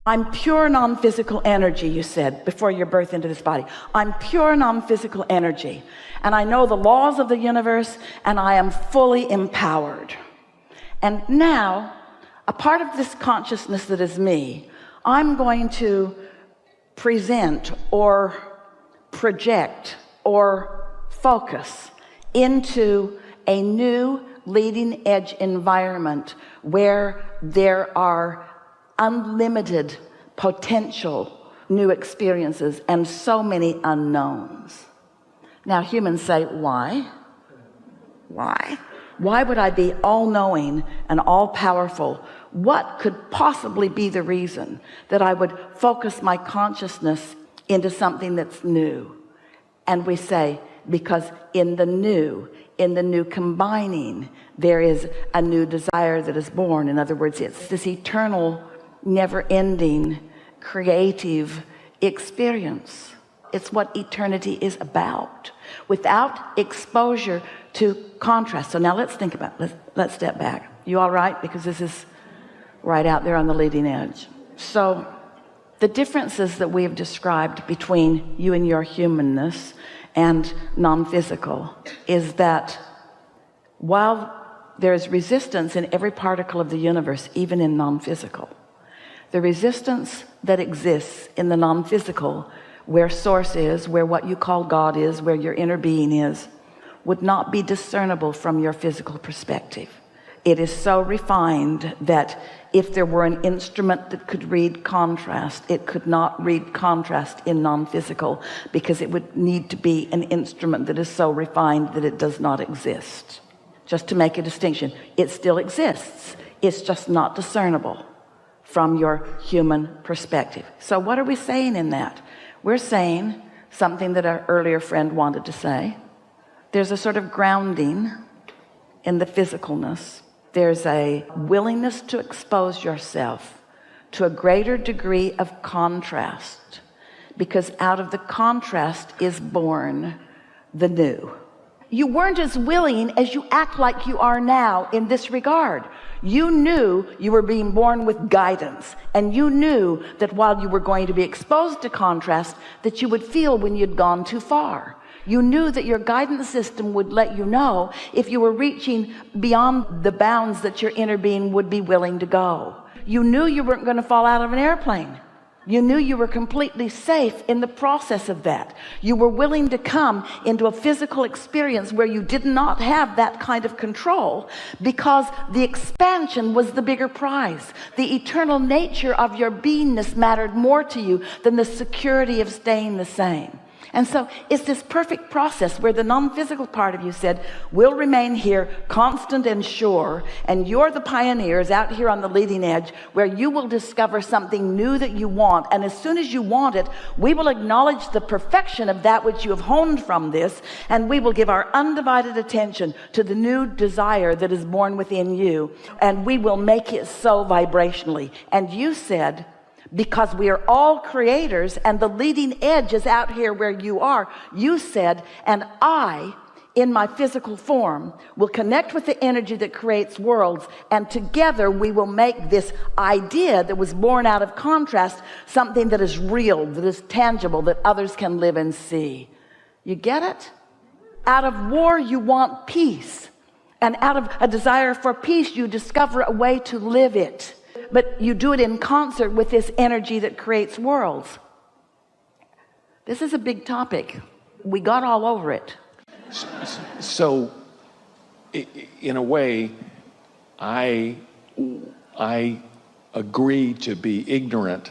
I'm pure non-physical energy, you said, before your birth into this body. I'm pure non-physical energy, and I know the laws of the universe, and I am fully empowered. And now, a part of this consciousness that is me, I'm going to present or project or focus into a new leading edge environment where there are unlimited potential new experiences and so many unknowns. Now humans say, why would I be all-knowing and all-powerful? What could possibly be the reason that I would focus my consciousness into something that's new? And we say, because in the new combining, there is a new desire that is born. In other words, it's this eternal, never-ending, creative experience. It's what eternity is about, without exposure to contrast. So now let's think about it. Let's step back. You all right? Because this is right out there on the leading edge. So the differences that we have described between you and your humanness and non-physical is that while there is resistance in every particle of the universe, even in non-physical, the resistance that exists in the non-physical, where source is, where what you call God is, where your inner being is, would not be discernible from your physical perspective. It is so refined that if there were an instrument that could read contrast, it could not read contrast in non-physical, because it would need to be an instrument that is so refined that it does not exist. Just to make a distinction, it still exists, it's just not discernible from your human perspective. So what are we saying in that? We're saying something that our earlier friend wanted to say. There's a sort of grounding in the physicalness. There's a willingness to expose yourself to a greater degree of contrast, because out of the contrast is born the new. You weren't as willing as you act like you are now in this regard. You knew you were being born with guidance, and you knew that while you were going to be exposed to contrast, that you would feel when you'd gone too far. You knew that your guidance system would let you know if you were reaching beyond the bounds that your inner being would be willing to go. You knew you weren't going to fall out of an airplane. You knew you were completely safe in the process of that. You were willing to come into a physical experience where you did not have that kind of control, because the expansion was the bigger prize. The eternal nature of your beingness mattered more to you than the security of staying the same. And so it's this perfect process where the non-physical part of you said, we'll remain here constant and sure, and you're the pioneers out here on the leading edge where you will discover something new that you want, and as soon as you want it, we will acknowledge the perfection of that which you have honed from this, and we will give our undivided attention to the new desire that is born within you, and we will make it so vibrationally. And you said, because we are all creators and the leading edge is out here where you are, you said, and I, in my physical form, will connect with the energy that creates worlds, and together we will make this idea that was born out of contrast something that is real, that is tangible, that others can live and see. You get it? Out of war you want peace, and out of a desire for peace you discover a way to live it. But you do it in concert with this energy that creates worlds. This is a big topic. We got all over it. So, in a way, I agree to be ignorant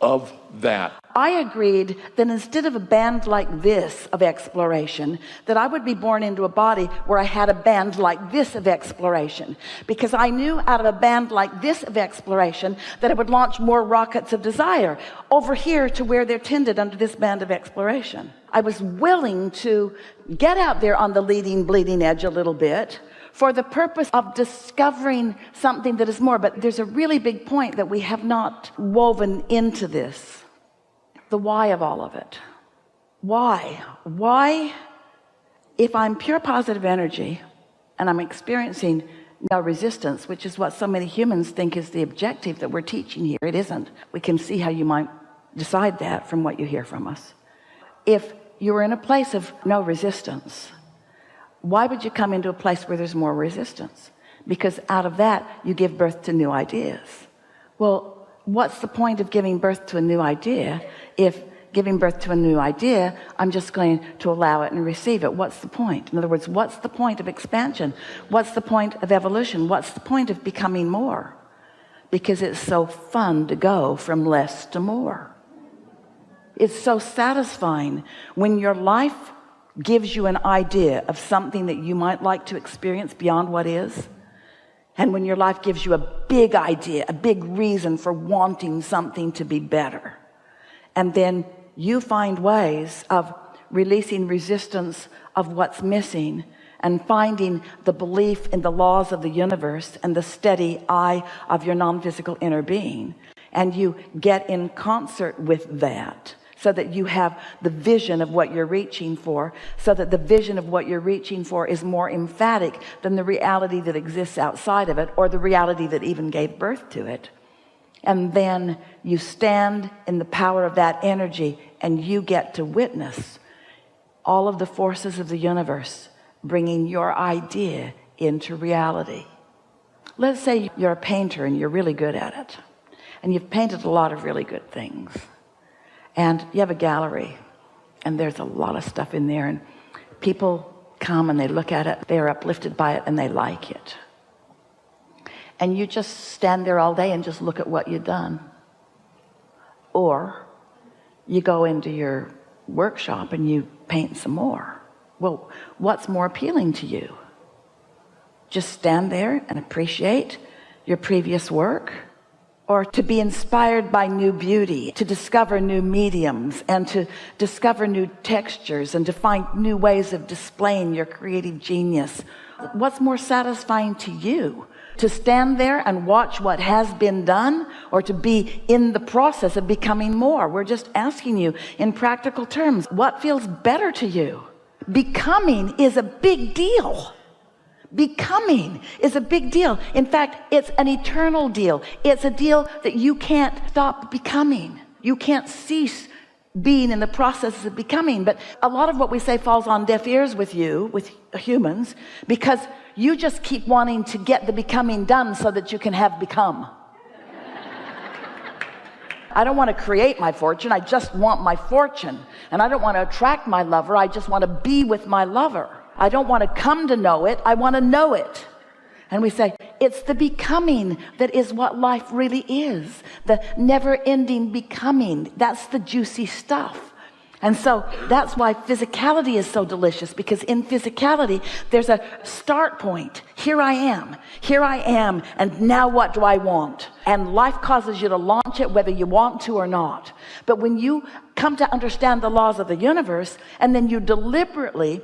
of that. I agreed that instead of a band like this of exploration, that I would be born into a body where I had a band like this of exploration, because I knew out of a band like this of exploration that it would launch more rockets of desire over here to where they're tended under this band of exploration. I was willing to get out there on the leading, bleeding edge a little bit for the purpose of discovering something that is more. But there's a really big point that we have not woven into this. The why of all of it. Why, if I'm pure positive energy and I'm experiencing no resistance, which is what so many humans think is the objective that we're teaching here. It isn't. We can see how you might decide that from what you hear from us. If you were in a place of no resistance, why would you come into a place where there's more resistance? Because out of that you give birth to new ideas. Well, what's the point of giving birth to a new idea if giving birth to a new idea I'm just going to allow it and receive it? What's the point? In other words, what's the point of expansion? What's the point of evolution? What's the point of becoming more? Because it's so fun to go from less to more. It's so satisfying when your life gives you an idea of something that you might like to experience beyond what is, and when your life gives you a big idea, a big reason for wanting something to be better, and then you find ways of releasing resistance of what's missing and finding the belief in the laws of the universe and the steady eye of your non-physical inner being, and you get in concert with that, so that you have the vision of what you're reaching for, so that the vision of what you're reaching for is more emphatic than the reality that exists outside of it, or the reality that even gave birth to it. And then you stand in the power of that energy, and you get to witness all of the forces of the universe bringing your idea into reality. Let's say you're a painter and you're really good at it, and you've painted a lot of really good things, and you have a gallery and there's a lot of stuff in there, and people come and they look at it, they're uplifted by it, and they like it, and you just stand there all day and just look at what you've done. Or you go into your workshop and you paint some more. Well, what's more appealing to you? Just stand there and appreciate your previous work, or to be inspired by new beauty, to discover new mediums and to discover new textures and to find new ways of displaying your creative genius? What's more satisfying to you? To stand there and watch what has been done, or to be in the process of becoming more? We're just asking you in practical terms, what feels better to you? Becoming is a big deal. Becoming is a big deal. In fact, it's an eternal deal. It's a deal that you can't stop becoming. You can't cease being in the process of becoming. But a lot of what we say falls on deaf ears with you, with humans, because you just keep wanting to get the becoming done so that you can have become. I don't want to create my fortune, I just want my fortune. And I don't want to attract my lover, I just want to be with my lover. I don't want to come to know it, I want to know it. And we say, it's the becoming that is what life really is. The never-ending becoming. That's the juicy stuff. And so that's why physicality is so delicious, because in physicality, there's a start point. Here I am, and now what do I want? And life causes you to launch it whether you want to or not. But when you come to understand the laws of the universe, and then you deliberately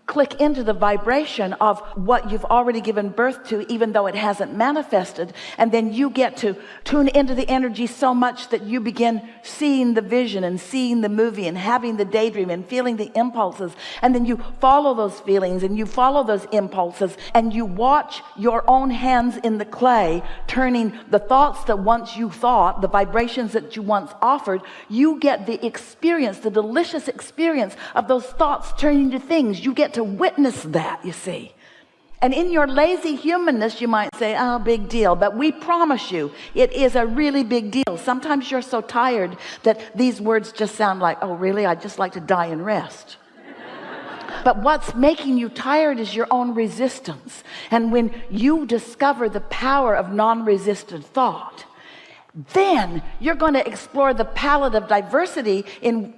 click into the vibration of what you've already given birth to, even though it hasn't manifested, and then you get to tune into the energy so much that you begin seeing the vision and seeing the movie and having the daydream and feeling the impulses, and then you follow those feelings and you follow those impulses, and you watch your own hands in the clay turning the thoughts that once you thought, the vibrations that you once offered. You get the experience, the delicious experience of those thoughts turning to things. You get to witness that, you see. And in your lazy humanness, you might say, oh, big deal. But we promise you, it is a really big deal. Sometimes you're so tired that these words just sound like, oh, really? I'd just like to die and rest. But what's making you tired is your own resistance. And when you discover the power of non-resisted thought, then you're going to explore the palette of diversity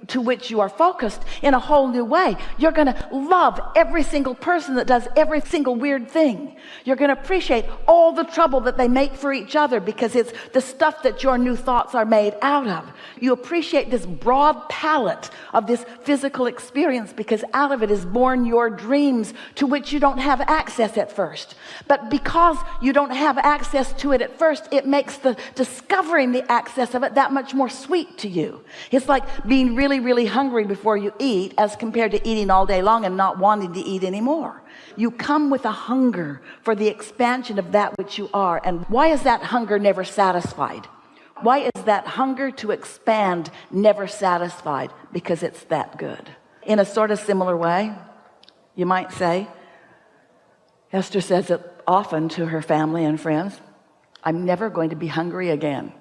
to which you are focused in a whole new way. You're going to love every single person that does every single weird thing. You're going to appreciate all the trouble that they make for each other, because it's the stuff that your new thoughts are made out of. You appreciate this broad palette of this physical experience, because out of it is born your dreams, to which you don't have access at first. But because you don't have access to it at first, it makes the discovering the access of it that much more sweet to you. It's like being really, really hungry before you eat, as compared to eating all day long and not wanting to eat anymore. You come with a hunger for the expansion of that which you are. And why is that hunger never satisfied? Why is that hunger to expand never satisfied? Because it's that good. In a sort of similar way, you might say, Esther says it often to her family and friends, I'm never going to be hungry again.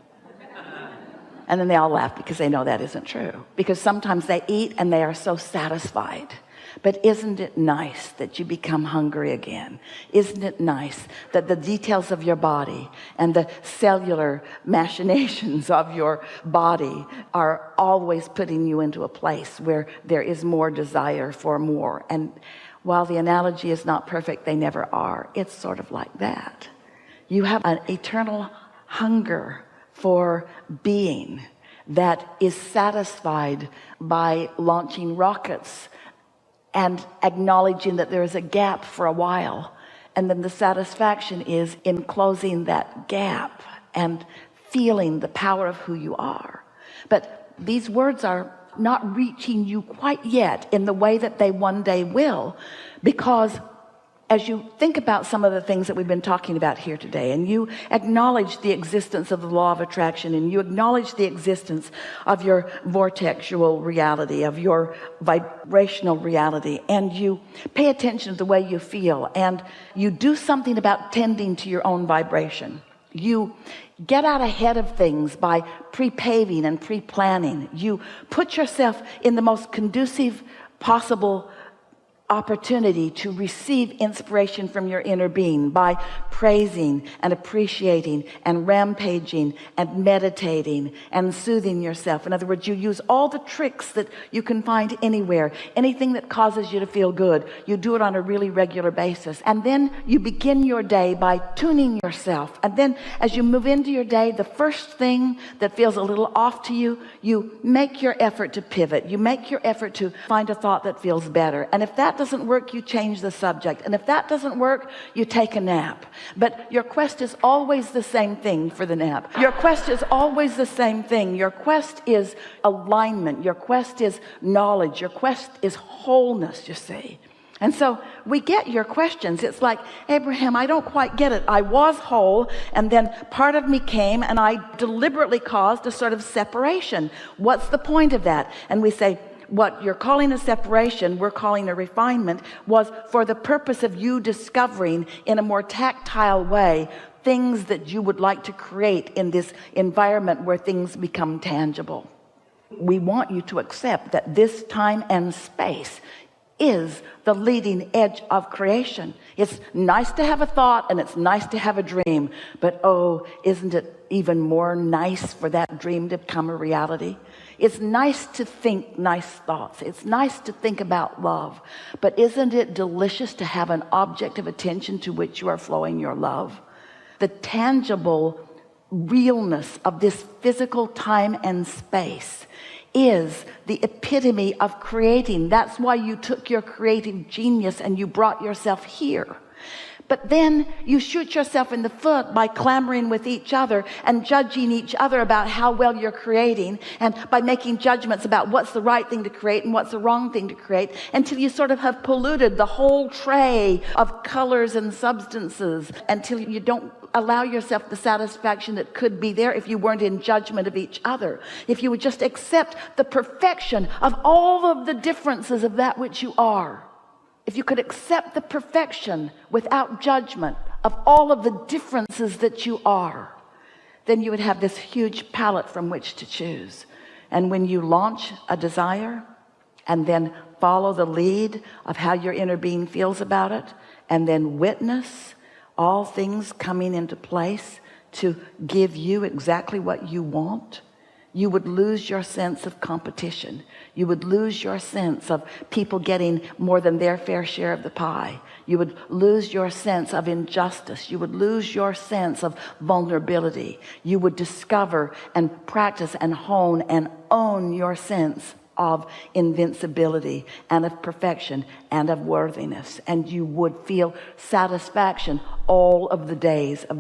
And then they all laugh because they know that isn't true. Because sometimes they eat and they are so satisfied. But isn't it nice that you become hungry again? Isn't it nice that the details of your body and the cellular machinations of your body are always putting you into a place where there is more desire for more? And while the analogy is not perfect, they never are. It's sort of like that. You have an eternal hunger for being that is satisfied by launching rockets and acknowledging that there is a gap for a while, and then the satisfaction is in closing that gap and feeling the power of who you are. But these words are not reaching you quite yet in the way that they one day will, because as you think about some of the things that we've been talking about here today, and you acknowledge the existence of the law of attraction, and you acknowledge the existence of your vortexual reality, of your vibrational reality, and you pay attention to the way you feel, and you do something about tending to your own vibration. You get out ahead of things by pre-paving and pre-planning. You put yourself in the most conducive possible opportunity to receive inspiration from your inner being by praising and appreciating and rampaging and meditating and soothing yourself. In other words, you use all the tricks that you can find anywhere, anything that causes you to feel good. You do it on a really regular basis, and then you begin your day by tuning yourself. And then as you move into your day, the first thing that feels a little off to you, you make your effort to pivot. You make your effort to find a thought that feels better. And if that doesn't work, you change the subject. And if that doesn't work, you take a nap. But your quest is always the same thing for the nap. Your quest is always the same thing. Your quest is alignment. Your quest is knowledge. Your quest is wholeness, you see. And so we get your questions. It's like, Abraham, I don't quite get it. I was whole, and then part of me came, and I deliberately caused a sort of separation. What's the point of that? And we say, what you're calling a separation, we're calling a refinement, was for the purpose of you discovering in a more tactile way things that you would like to create in this environment where things become tangible. We want you to accept that this time and space is the leading edge of creation. It's nice to have a thought and it's nice to have a dream, but oh, isn't it even more nice for that dream to become a reality? It's nice to think nice thoughts. It's nice to think about love, but isn't it delicious to have an object of attention to which you are flowing your love? The tangible realness of this physical time and space is the epitome of creating. That's why you took your creative genius and you brought yourself here. But then you shoot yourself in the foot by clamoring with each other and judging each other about how well you're creating, and by making judgments about what's the right thing to create and what's the wrong thing to create, until you sort of have polluted the whole tray of colors and substances, until you don't allow yourself the satisfaction that could be there if you weren't in judgment of each other. If you would just accept the perfection of all of the differences of that which you are. If you could accept the perfection without judgment of all of the differences that you are, then you would have this huge palette from which to choose. And when you launch a desire and then follow the lead of how your inner being feels about it, and then witness all things coming into place to give you exactly what you want, you would lose your sense of competition. You would lose your sense of people getting more than their fair share of the pie. You would lose your sense of injustice. You would lose your sense of vulnerability. You would discover and practice and hone and own your sense of invincibility and of perfection and of worthiness. And you would feel satisfaction all of the days of